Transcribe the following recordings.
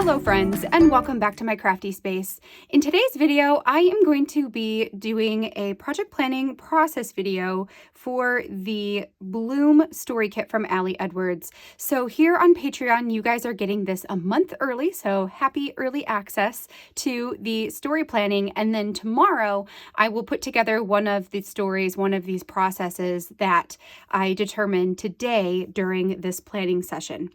Hello friends, and welcome back to my crafty space. In today's video, I am going to be doing a project planning process video for the Bloom story kit from Allie Edwards. So here on Patreon, you guys are getting this a month early, so happy early access to the story planning. And then tomorrow, I will put together one of the stories, one of these processes that I determined today during this planning session.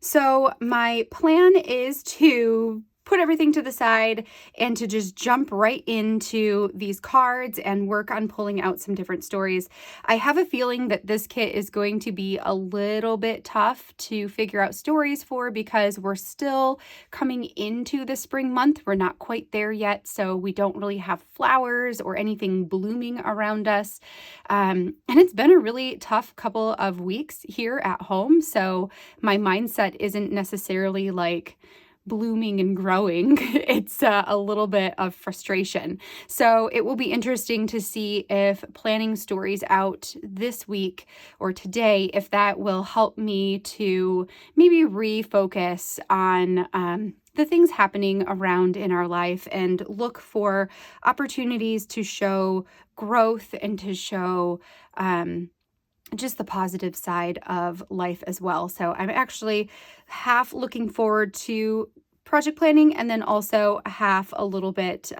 So my plan is to put everything to the side and to just jump right into these cards and work on pulling out some different stories. I have a feeling that this kit is going to be a little bit tough to figure out stories for because we're still coming into the spring month. We're not quite there yet, so we don't really have flowers or anything blooming around us. And it's been a really tough couple of weeks here at home, so my mindset isn't necessarily like blooming and growing. It's a little bit of frustration. So it will be interesting to see if planning stories out this week or today, if that will help me to maybe refocus on the things happening around in our life and look for opportunities to show growth and to show just the positive side of life as well. So I'm actually half looking forward to project planning and then also half a little bit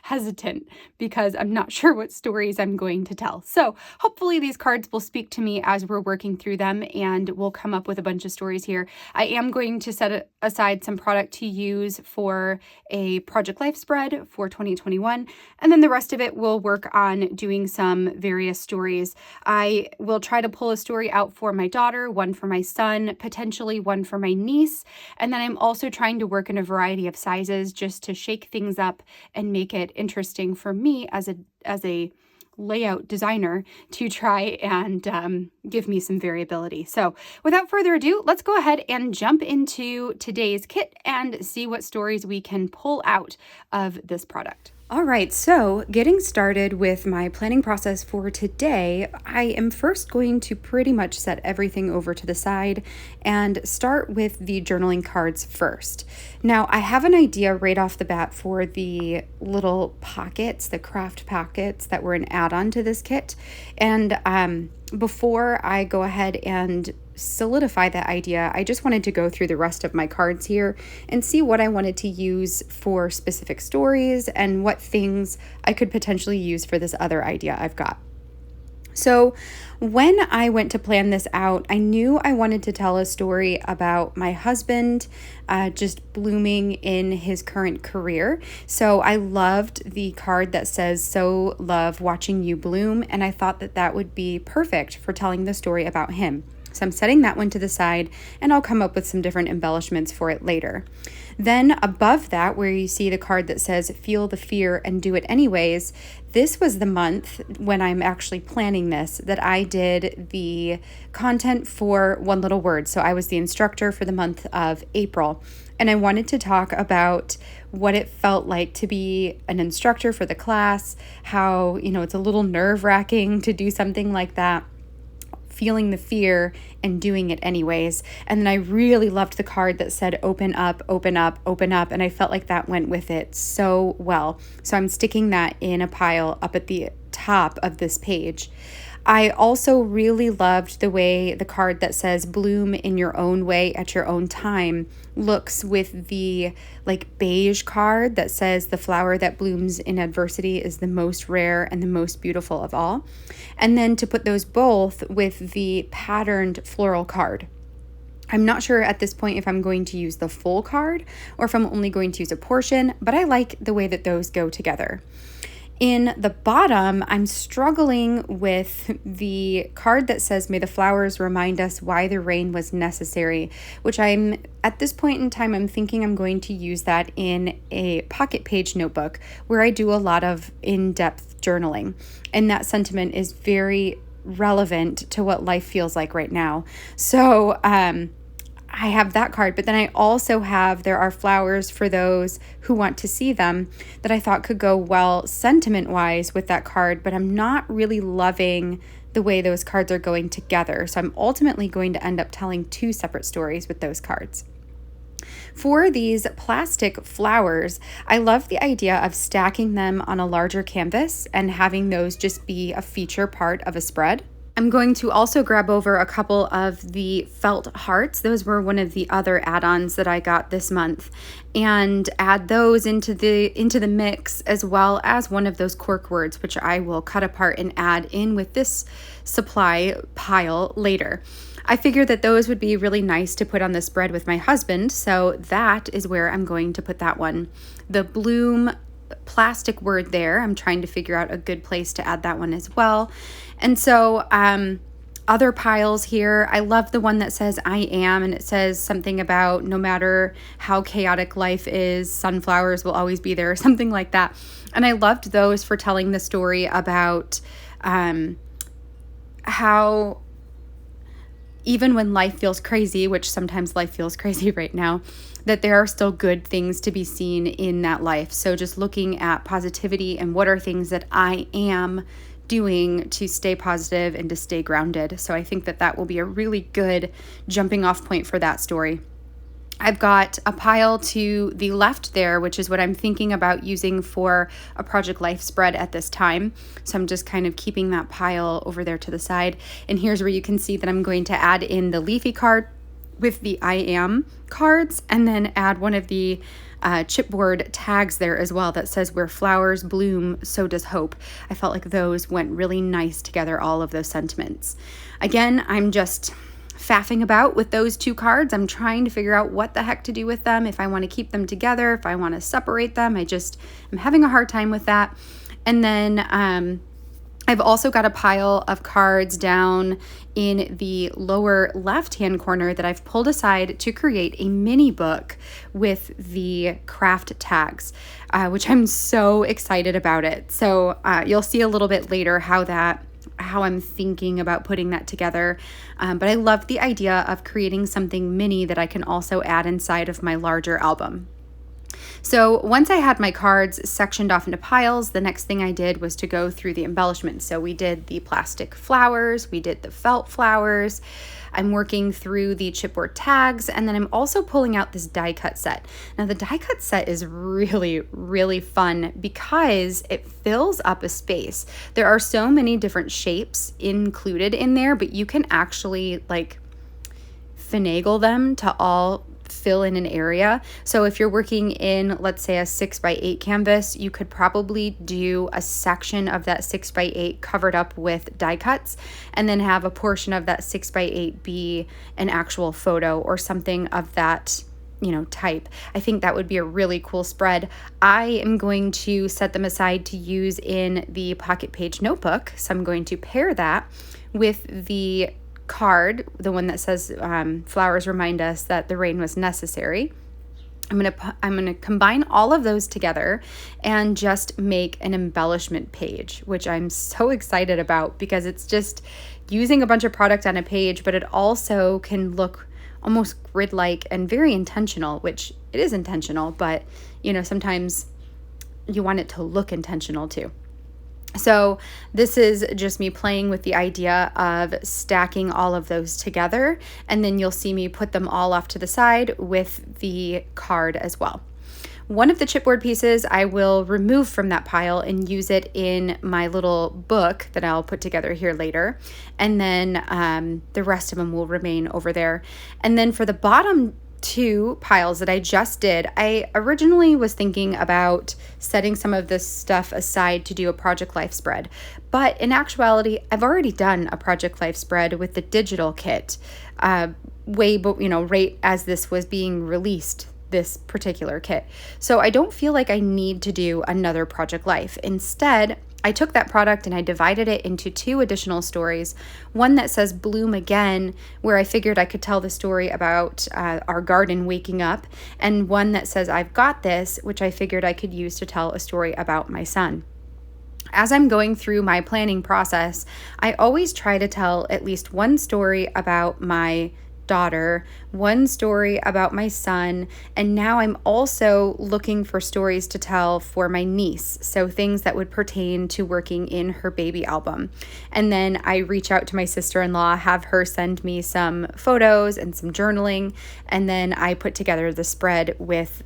hesitant because I'm not sure what stories I'm going to tell. So hopefully these cards will speak to me as we're working through them and we'll come up with a bunch of stories here. I am going to set aside some product to use for a project life spread for 2021, and then the rest of it will work on doing some various stories. I will try to pull a story out for my daughter, one for my son, potentially one for my niece, and then I'm also trying to work in a variety of sizes just to shake things up and make it interesting for me as a layout designer to try and give me some variability. So without further ado, let's go ahead and jump into today's kit and see what stories we can pull out of this product. All right, so getting started with my planning process for today, I am first going to pretty much set everything over to the side and start with the journaling cards first. Now, I have an idea right off the bat for the little pockets, the craft pockets that were an add-on to this kit. And before I go ahead and solidify that idea, I just wanted to go through the rest of my cards here and see what I wanted to use for specific stories and what things I could potentially use for this other idea I've got. So when I went to plan this out, I knew I wanted to tell a story about my husband just blooming in his current career. So I loved the card that says, "So love watching you bloom," and I thought that that would be perfect for telling the story about him. So I'm setting that one to the side and I'll come up with some different embellishments for it later. Then above that, where you see the card that says "Feel the fear and do it anyways," this was the month when I'm actually planning this that I did the content for One Little Word. So I was the instructor for the month of April. And I wanted to talk about what it felt like to be an instructor for the class, how, it's a little nerve-wracking to do something like that, feeling the fear and doing it anyways. And then I really loved the card that said "Open up, open up, open up," and I felt like that went with it so well. So I'm sticking that in a pile up at the top of this page. I also really loved the way the card that says "Bloom in your own way at your own time" looks with the beige card that says "The flower that blooms in adversity is the most rare and the most beautiful of all." And then to put those both with the patterned floral card. I'm not sure at this point if I'm going to use the full card or if I'm only going to use a portion, but I like the way that those go together. In the bottom, I'm struggling with the card that says "May the flowers remind us why the rain was necessary," which at this point in time, I'm thinking I'm going to use that in a pocket page notebook where I do a lot of in-depth journaling. And that sentiment is very relevant to what life feels like right now. So, I have that card, but then I also have "There are flowers for those who want to see them" that I thought could go well sentiment-wise with that card, but I'm not really loving the way those cards are going together. So I'm ultimately going to end up telling two separate stories with those cards. For these plastic flowers, I love the idea of stacking them on a larger canvas and having those just be a feature part of a spread. I'm going to also grab over a couple of the felt hearts. Those were one of the other add-ons that I got this month, and add those into the mix, as well as one of those cork words, which I will cut apart and add in with this supply pile later. I figured that those would be really nice to put on the spread with my husband, so that is where I'm going to put that one. The bloom plastic word there, I'm trying to figure out a good place to add that one as well. And so other piles here, I love the one that says I am, and it says something about no matter how chaotic life is, sunflowers will always be there, or something like that. And I loved those for telling the story about how even when life feels crazy, which sometimes life feels crazy right now, that there are still good things to be seen in that life. So just looking at positivity and what are things that I am doing to stay positive and to stay grounded. So I think that that will be a really good jumping off point for that story. I've got a pile to the left there, which is what I'm thinking about using for a Project Life spread at this time. So I'm just kind of keeping that pile over there to the side. And here's where you can see that I'm going to add in the leafy card with the I am cards, and then add one of the chipboard tags there as well that says where flowers bloom, so does hope. I felt like those went really nice together, all of those sentiments. Again, I'm just faffing about with those two cards. I'm trying to figure out what the heck to do with them, if I want to keep them together, if I want to separate them. I'm having a hard time with that. And then I've also got a pile of cards down in the lower left-hand corner that I've pulled aside to create a mini book with the craft tags, which I'm so excited about it. So you'll see a little bit later how I'm thinking about putting that together. But I love the idea of creating something mini that I can also add inside of my larger album. So once I had my cards sectioned off into piles, the next thing I did was to go through the embellishments. So we did the plastic flowers, we did the felt flowers, I'm working through the chipboard tags, and then I'm also pulling out this die cut set. Now the die cut set is really, really fun because it fills up a space. There are so many different shapes included in there, but you can actually like finagle them to all fill in an area. So if you're working in, let's say, a 6x8 canvas, you could probably do a section of that 6x8 covered up with die cuts, and then have a portion of that 6x8 be an actual photo or something of that type. I think that would be a really cool spread. I am going to set them aside to use in the pocket page notebook. So I'm going to pair that with the card, the one that says flowers remind us that the rain was necessary. I'm gonna combine all of those together and just make an embellishment page, which I'm so excited about because it's just using a bunch of product on a page, but it also can look almost grid-like and very intentional, which it is intentional, but sometimes you want it to look intentional too. So this is just me playing with the idea of stacking all of those together, and then you'll see me put them all off to the side with the card as well. One of the chipboard pieces I will remove from that pile and use it in my little book that I'll put together here later. And then the rest of them will remain over there. And then for the bottom two piles that I just did, I originally was thinking about setting some of this stuff aside to do a Project Life spread. But in actuality, I've already done a Project Life spread with the digital kit right as this was being released, this particular kit. So I don't feel like I need to do another Project Life. Instead, I took that product and I divided it into two additional stories. One that says Bloom Again, where I figured I could tell the story about our garden waking up, and one that says I've Got This, which I figured I could use to tell a story about my son. As I'm going through my planning process, I always try to tell at least one story about my daughter, one story about my son, and now I'm also looking for stories to tell for my niece. So things that would pertain to working in her baby album. And then I reach out to my sister-in-law, have her send me some photos and some journaling, and then I put together the spread with,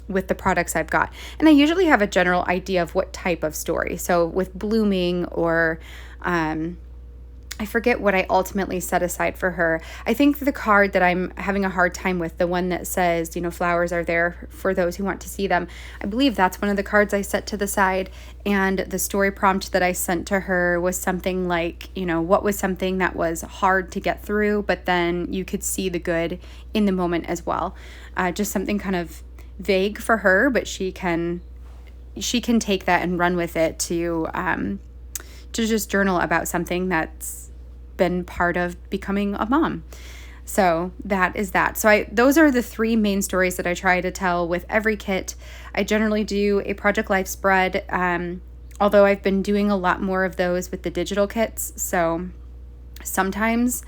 with the products I've got. And I usually have a general idea of what type of story. So with blooming or I forget what I ultimately set aside for her. I think the card that I'm having a hard time with, the one that says, flowers are there for those who want to see them, I believe that's one of the cards I set to the side. And the story prompt that I sent to her was something like, what was something that was hard to get through, but then you could see the good in the moment as well. Just something kind of vague for her, but she can take that and run with it to just journal about something that's been part of becoming a mom. So that is that. So those are the 3 main stories that I try to tell with every kit. I generally do a Project Life spread, although I've been doing a lot more of those with the digital kits. So sometimes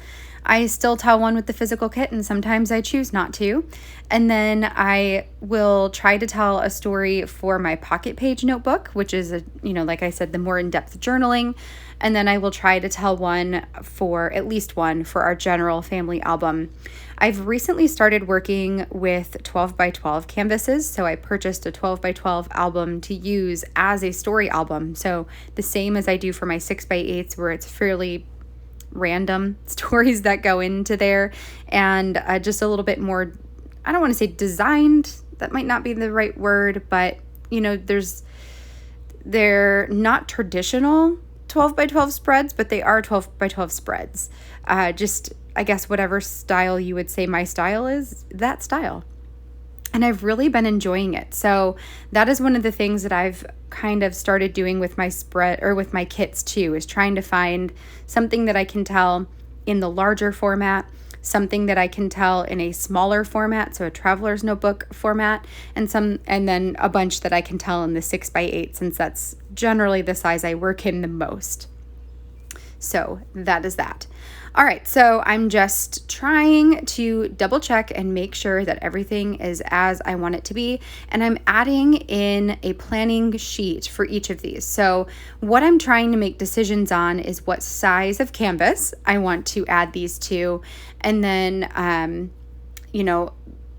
I still tell one with the physical kit, and sometimes I choose not to. And then I will try to tell a story for my pocket page notebook, which is, like I said, the more in-depth journaling. And then I will try to tell at least one for our general family album. I've recently started working with 12 by 12 canvases. So I purchased a 12 by 12 album to use as a story album. So the same as I do for my 6 by 8s, where it's fairly random stories that go into there, and just a little bit more, I don't want to say designed, that might not be the right word, but they're not traditional 12 by 12 spreads, but they are 12 by 12 spreads. Just, I guess, whatever style you would say my style is, that style. And I've really been enjoying it. So that is one of the things that I've kind of started doing with my spread, or with my kits too, is trying to find something that I can tell in the larger format, something that I can tell in a smaller format, so a traveler's notebook format, and then a bunch that I can tell in the 6 by 8, since that's generally the size I work in the most. So that is that. All right, so I'm just trying to double check and make sure that everything is as I want it to be. And I'm adding in a planning sheet for each of these. So what I'm trying to make decisions on is what size of canvas I want to add these to. And then,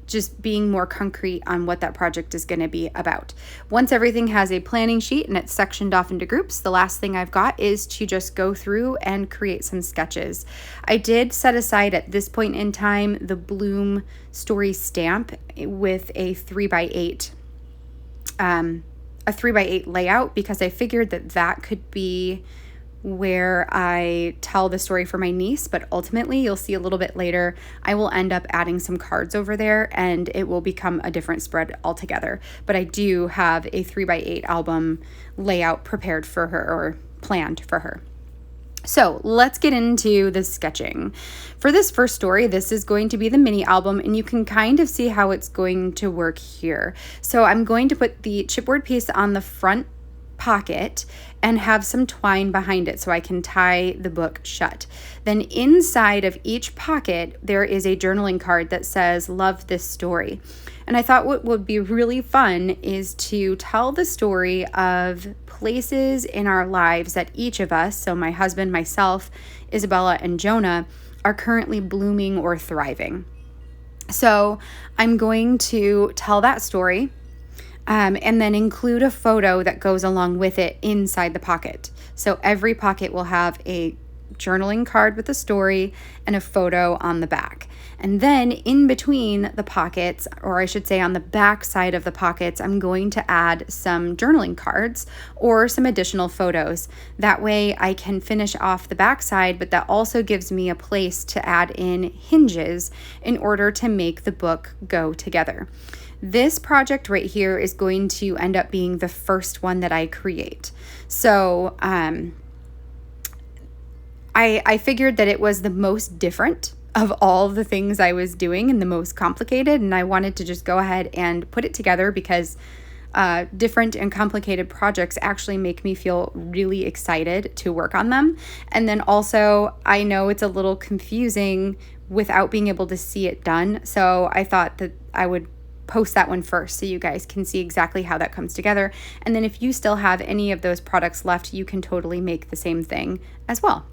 just being more concrete on what that project is going to be about. Once everything has a planning sheet and it's sectioned off into groups, the last thing I've got is to just go through and create some sketches. I did set aside at this point in time the Bloom story stamp with a 3 by 8 layout, because I figured that could be where I tell the story for my niece, but ultimately, you'll see a little bit later, I will end up adding some cards over there and it will become a different spread altogether. But I do have a 3 by 8 album layout prepared for her, or planned for her. So let's get into the sketching. For this first story, this is going to be the mini album, and you can kind of see how it's going to work here. So I'm going to put the chipboard piece on the front pocket and have some twine behind it so I can tie the book shut. Then inside of each pocket, there is a journaling card that says, "Love this story." And I thought what would be really fun is to tell the story of places in our lives that each of us, so my husband, myself, Isabella, and Jonah, are currently blooming or thriving. So I'm going to tell that story, and then include a photo that goes along with it inside the pocket. So every pocket will have a journaling card with a story and a photo on the back. And then in between the pockets, or I should say on the back side of the pockets, I'm going to add some journaling cards or some additional photos. That way I can finish off the back side, but that also gives me a place to add in hinges in order to make the book go together. This project right here is going to end up being the first one that I create. So I figured that it was the most different of all the things I was doing and the most complicated, and I wanted to just go ahead and put it together because different and complicated projects actually make me feel really excited to work on them. And then also, I know it's a little confusing without being able to see it done. So I thought that I would post that one first so you guys can see exactly how that comes together. And then if you still have any of those products left, you can totally make the same thing as well.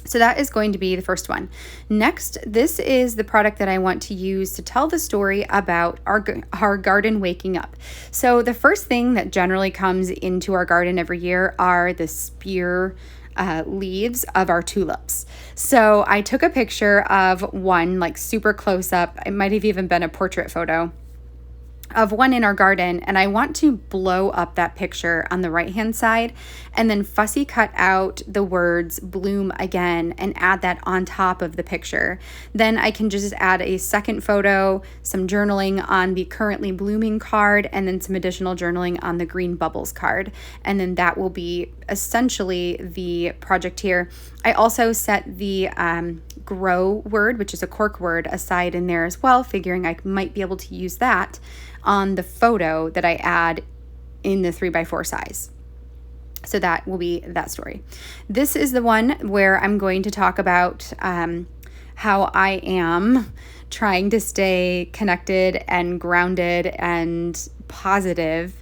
So that is going to be the first one. Next, this is the product that I want to use to tell the story about our garden waking up. So the first thing that generally comes into our garden every year are the spear leaves of our tulips. So I took a picture of one, like super close up. It might have even been a portrait photo of one in our garden, and I want to blow up that picture on the right hand side and then fussy cut out the words bloom again and add that on top of the picture. Then I can just add a second photo, some journaling on the currently blooming card, and then some additional journaling on the green bubbles card. And then that will be essentially the project here. I also set the grow word, which is a cork word, aside in there as well, figuring I might be able to use that on the photo that I add in the 3x4 size. So that will be that story. This is the one where I'm going to talk about how I am trying to stay connected and grounded and positive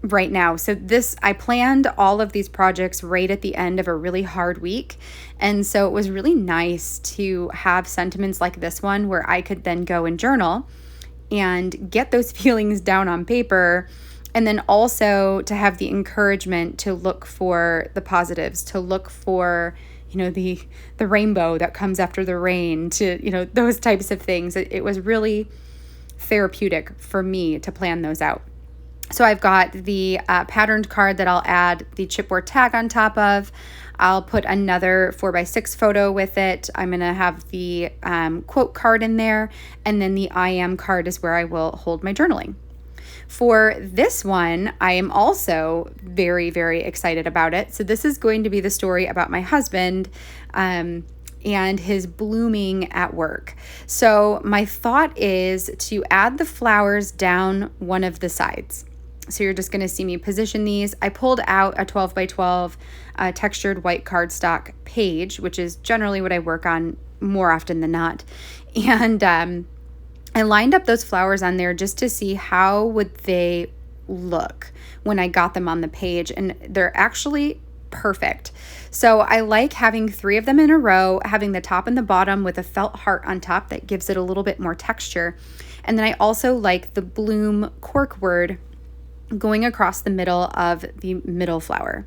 right now. So I planned all of these projects right at the end of a really hard week. And so it was really nice to have sentiments like this one where I could then go and journal and get those feelings down on paper. And then also to have the encouragement to look for the positives, to look for, the rainbow that comes after the rain, to, those types of things. It was really therapeutic for me to plan those out. So I've got the patterned card that I'll add the chipboard tag on top of. I'll put another 4x6 photo with it. I'm going to have the quote card in there. And then the I am card is where I will hold my journaling. For this one, I am also very, very excited about it. So this is going to be the story about my husband and his blooming at work. So my thought is to add the flowers down one of the sides. So you're just going to see me position these. I pulled out a 12x12 textured white cardstock page, which is generally what I work on more often than not. And I lined up those flowers on there just to see how would they look when I got them on the page. And they're actually perfect. So I like having 3 of them in a row, having the top and the bottom with a felt heart on top that gives it a little bit more texture. And then I also like the bloom cork word going across the middle of the middle flower.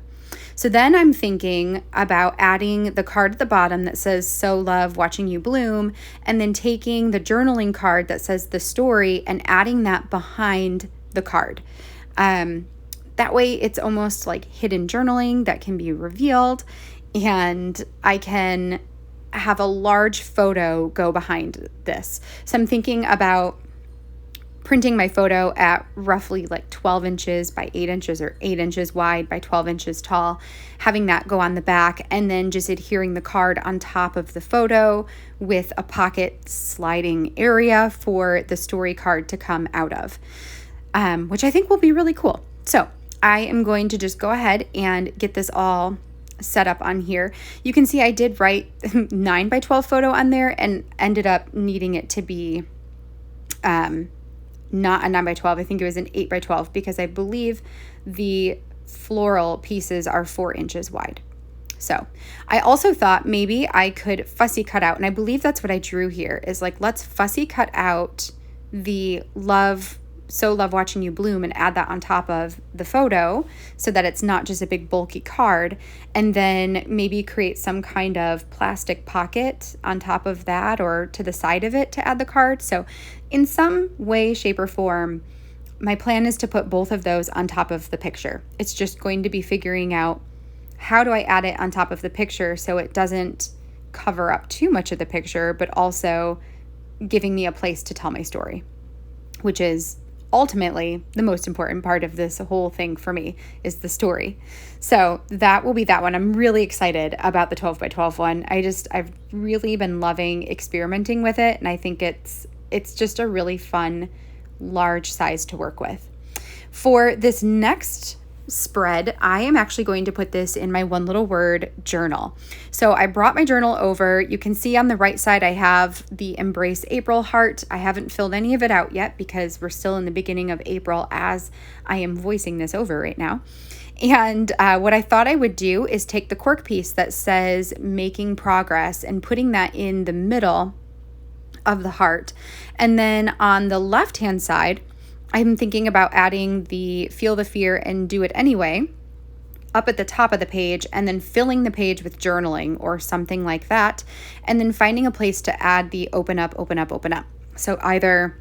So then I'm thinking about adding the card at the bottom that says, "So love watching you bloom," and then taking the journaling card that says the story and adding that behind the card. That way it's almost like hidden journaling that can be revealed, and I can have a large photo go behind this. So I'm thinking about printing my photo at roughly like 12 inches by 8 inches or 8 inches wide by 12 inches tall, having that go on the back, and then just adhering the card on top of the photo with a pocket sliding area for the story card to come out of, which I think will be really cool. So I am going to just go ahead and get this all set up on here. You can see I did write 9x12 photo on there and ended up needing it to be not a 9x12. I think it was an 8x12 because I believe the floral pieces are 4 inches wide. So I also thought maybe I could fussy cut out, and I believe that's what I drew here, is like, let's fussy cut out the so love watching you bloom and add that on top of the photo so that it's not just a big bulky card, and then maybe create some kind of plastic pocket on top of that or to the side of it to add the card. So in some way, shape, or form, my plan is to put both of those on top of the picture. It's just going to be figuring out how do I add it on top of the picture so it doesn't cover up too much of the picture, but also giving me a place to tell my story, which is ultimately the most important part of this whole thing for me, is the story. So that will be that one. I'm really excited about the 12x12 one. I've really been loving experimenting with it, and I think it's just a really fun large size to work with. For this next spread, I am actually going to put this in my one little word journal. So I brought my journal over. You can see on the right side, I have the Embrace April heart. I haven't filled any of it out yet because we're still in the beginning of April as I am voicing this over right now. And what I thought I would do is take the cork piece that says making progress and putting that in the middle of the heart. And then on the left-hand side, I'm thinking about adding the Feel the Fear and Do It Anyway up at the top of the page, and then filling the page with journaling or something like that, and then finding a place to add the open up, open up, open up. So either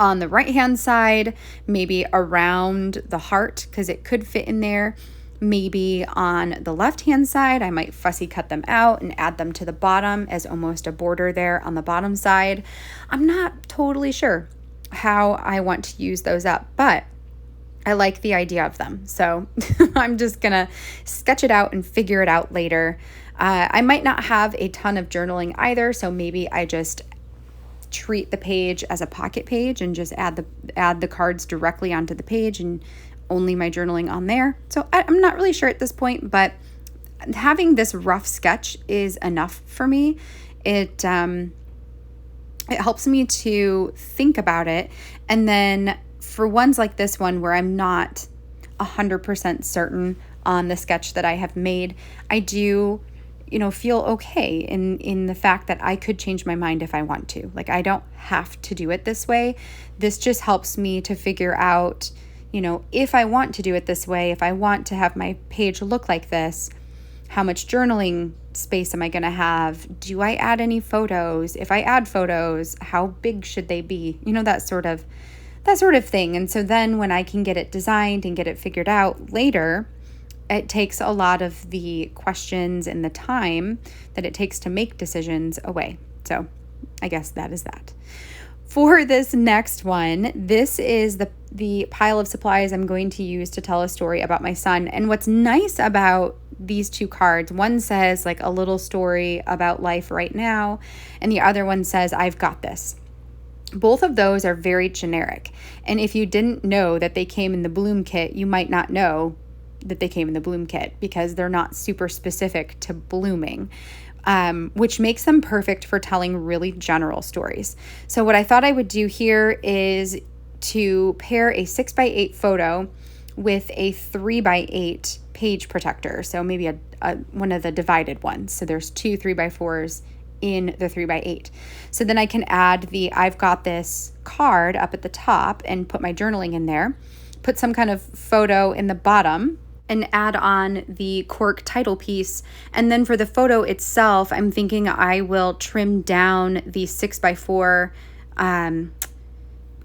on the right-hand side, maybe around the heart, because it could fit in there. Maybe on the left-hand side, I might fussy cut them out and add them to the bottom as almost a border there on the bottom side. I'm not totally sure how I want to use those up, but I like the idea of them. So I'm just gonna sketch it out and figure it out later. I might not have a ton of journaling either, so maybe I just treat the page as a pocket page and just add the cards directly onto the page and only my journaling on there. So I'm not really sure at this point, but having this rough sketch is enough for me. It helps me to think about it. And then for ones like this one where I'm not 100% certain on the sketch that I have made, I do, feel okay in the fact that I could change my mind if I want to. Like, I don't have to do it this way. This just helps me to figure out, if I want to do it this way, if I want to have my page look like this, how much journaling space am I going to have? Do I add any photos? If I add photos, how big should they be? That sort of thing. And so then when I can get it designed and get it figured out later, it takes a lot of the questions and the time that it takes to make decisions away. So I guess that is that. For this next one, this is the pile of supplies I'm going to use to tell a story about my son. And what's nice about these two cards, one says like a little story about life right now, and the other one says, I've got this. Both of those are very generic. And if you didn't know that they came in the Bloom kit, you might not know that they came in the Bloom kit because they're not super specific to blooming, which makes them perfect for telling really general stories. So what I thought I would do here is to pair a 6x8 photo with a 3x8 page protector. So maybe a one of the divided ones. So there's two 3x4s in the 3x8. So then I can add the I've got this card up at the top and put my journaling in there, put some kind of photo in the bottom, and add on the cork title piece. And then for the photo itself, I'm thinking I will trim down the 6x4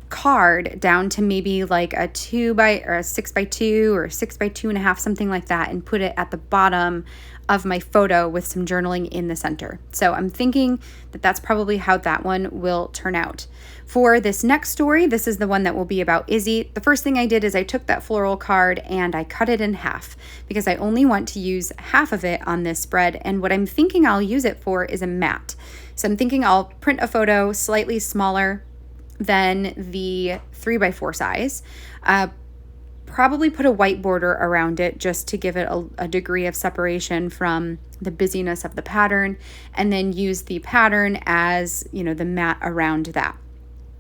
card down to maybe like a 6x2 or 6x2.5, something like that, and put it at the bottom of my photo with some journaling in the center. So I'm thinking that that's probably how that one will turn out. For this next story, this is the one that will be about Izzy. The first thing I did is I took that floral card and I cut it in half because I only want to use half of it on this spread. And what I'm thinking I'll use it for is a mat. So I'm thinking I'll print a photo slightly smaller than the 3x4 size, probably put a white border around it just to give it a degree of separation from the busyness of the pattern, and then use the pattern as, the mat around that.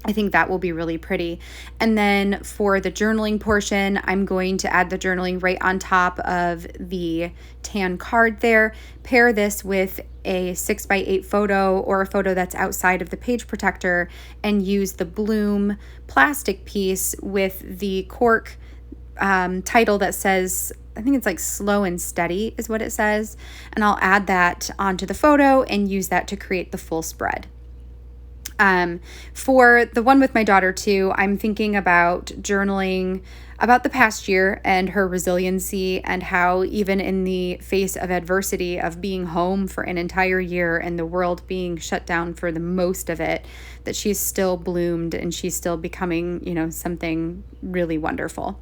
I think that will be really pretty. And then for the journaling portion, I'm going to add the journaling right on top of the tan card there. Pair this with a 6x8 photo or a photo that's outside of the page protector and use the Bloom plastic piece with the cork title that says, I think it's like slow and steady is what it says. And I'll add that onto the photo and use that to create the full spread. For the one with my daughter too, I'm thinking about journaling about the past year and her resiliency and how even in the face of adversity of being home for an entire year and the world being shut down for the most of it, that she's still bloomed and she's still becoming, something really wonderful.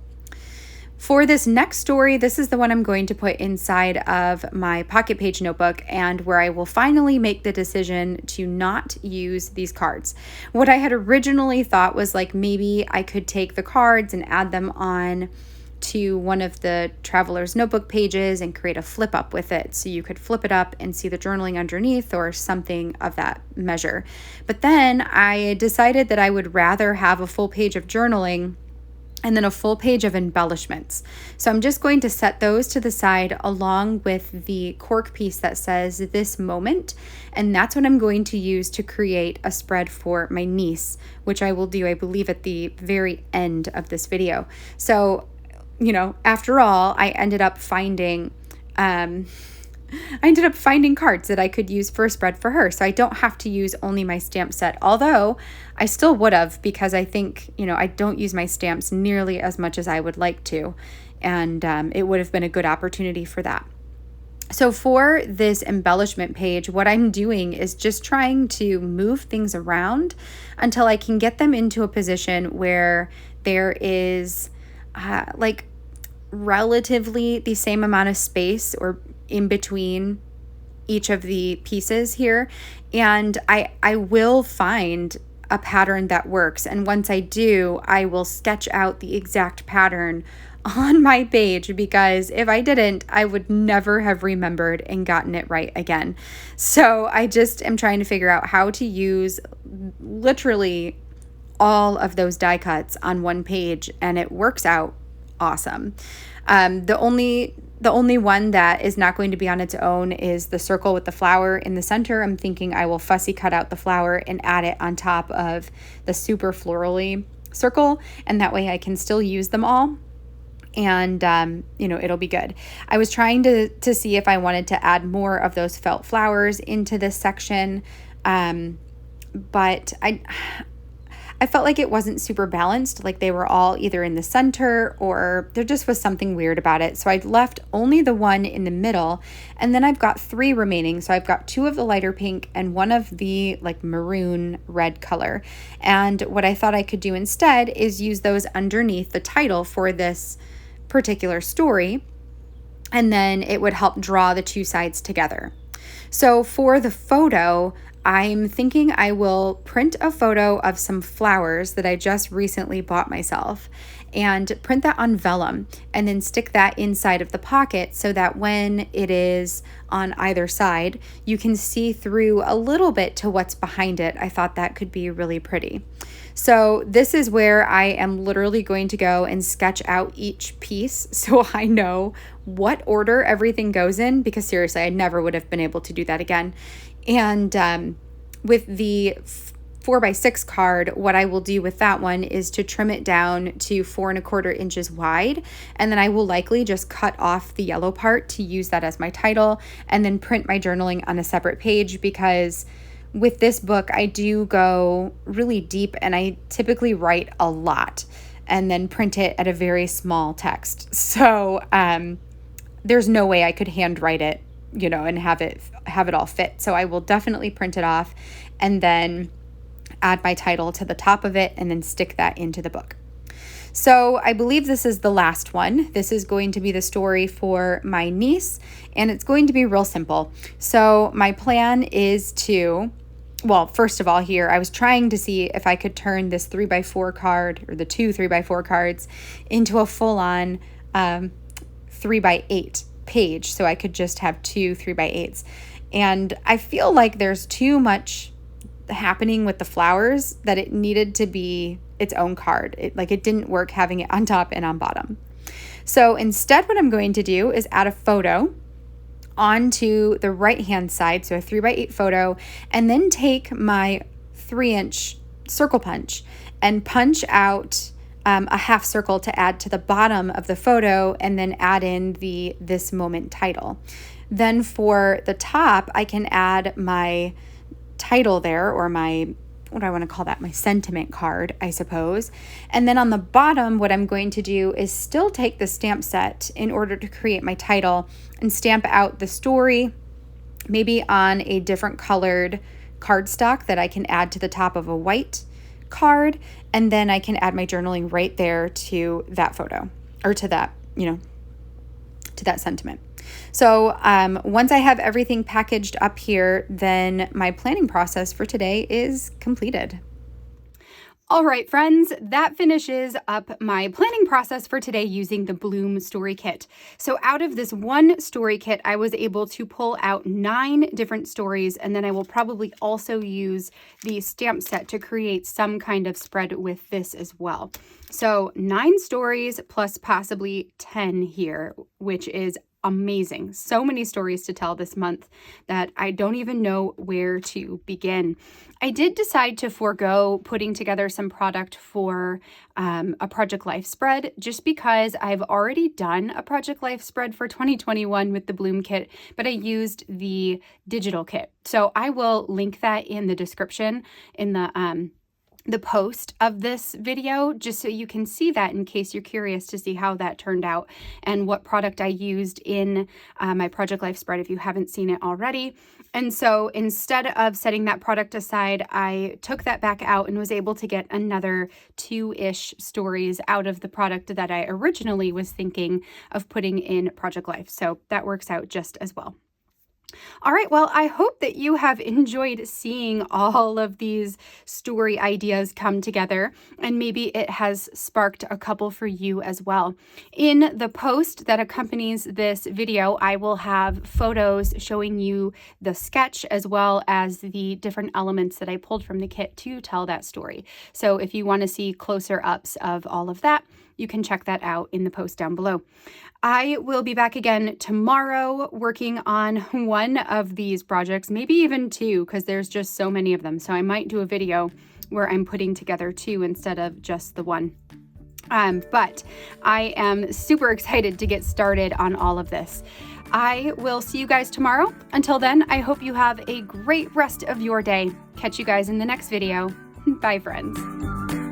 For this next story, this is the one I'm going to put inside of my pocket page notebook, and where I will finally make the decision to not use these cards. What I had originally thought was like maybe I could take the cards and add them on to one of the traveler's notebook pages and create a flip up with it. So you could flip it up and see the journaling underneath or something of that measure. But then I decided that I would rather have a full page of journaling and then a full page of embellishments. So I'm just going to set those to the side along with the cork piece that says "this moment." And that's what I'm going to use to create a spread for my niece, which I will do, I believe, at the very end of this video. So, after all, I ended up finding cards that I could use for a spread for her. So I don't have to use only my stamp set, although I still would have, because I think, I don't use my stamps nearly as much as I would like to. And it would have been a good opportunity for that. So for this embellishment page, what I'm doing is just trying to move things around until I can get them into a position where there is relatively the same amount of space or in between each of the pieces here. And I will find a pattern that works. And once I do, I will sketch out the exact pattern on my page, because if I didn't, I would never have remembered and gotten it right again. So I just am trying to figure out how to use literally all of those die cuts on one page, and it works out awesome. The only one that is not going to be on its own is the circle with the flower in the center. I'm thinking I will fussy cut out the flower and add it on top of the super florally circle, and that way I can still use them all. And, it'll be good. I was trying to see if I wanted to add more of those felt flowers into this section, but I felt like it wasn't super balanced, like they were all either in the center or there just was something weird about it. So I left only the one in the middle, and then I've got 3 remaining. So I've got 2 of the lighter pink and 1 of the maroon red color. And what I thought I could do instead is use those underneath the title for this particular story, and then it would help draw the 2 sides together. So for the photo, I'm thinking I will print a photo of some flowers that I just recently bought myself and print that on vellum and then stick that inside of the pocket so that when it is on either side, you can see through a little bit to what's behind it. I thought that could be really pretty. So this is where I am literally going to go and sketch out each piece so I know what order everything goes in, because seriously, I never would have been able to do that again. And with the 4x6 card, what I will do with that one is to trim it down to 4 1/4 inches wide. And then I will likely just cut off the yellow part to use that as my title, and then print my journaling on a separate page, because with this book, I do go really deep and I typically write a lot and then print it at a very small text. So there's no way I could handwrite it, and have it all fit. So I will definitely print it off and then add my title to the top of it and then stick that into the book. So I believe this is the last one. This is going to be the story for my niece, and it's going to be real simple. So my plan is to, well, first of all, here, I was trying to see if I could turn this 3x4 card, or the 2 3x4 cards, into a full-on 3x8 page, so I could just have 2 3x8s. And I feel like there's too much happening with the flowers that it needed to be its own card. It didn't work having it on top and on bottom. So instead, what I'm going to do is add a photo onto the right hand side, so a 3x8 photo, and then take my 3-inch circle punch and punch out a half circle to add to the bottom of the photo, and then add in the "this moment" title. Then for the top, I can add my title there, or my, what do I want to call that? My sentiment card, I suppose. And then on the bottom, what I'm going to do is still take the stamp set in order to create my title and stamp out the story, maybe on a different colored cardstock that I can add to the top of a white card. And then I can add my journaling right there to that photo, or to that to that sentiment. So once I have everything packaged up here, then my planning process for today is completed. All right, friends, that finishes up my planning process for today using the Bloom Story Kit. So out of this one story kit, I was able to pull out 9 different stories, and then I will probably also use the stamp set to create some kind of spread with this as well. So 9 stories plus possibly 10 here, which is amazing. So many stories to tell this month that I don't even know where to begin. I did decide to forego putting together some product for a Project Life spread just because I've already done a Project Life spread for 2021 with the Bloom kit, but I used the digital kit. So I will link that in the description in the post of this video, just so you can see that in case you're curious to see how that turned out and what product I used in my Project Life spread if you haven't seen it already. And so instead of setting that product aside, I took that back out and was able to get another 2-ish stories out of the product that I originally was thinking of putting in Project Life. So that works out just as well. All right, well, I hope that you have enjoyed seeing all of these story ideas come together, and maybe it has sparked a couple for you as well. In the post that accompanies this video, I will have photos showing you the sketch as well as the different elements that I pulled from the kit to tell that story. So if you want to see closer ups of all of that, you can check that out in the post down below. I will be back again tomorrow working on one of these projects, maybe even 2, because there's just so many of them. So I might do a video where I'm putting together 2 instead of just the one. But I am super excited to get started on all of this. I will see you guys tomorrow. Until then, I hope you have a great rest of your day. Catch you guys in the next video. Bye, friends.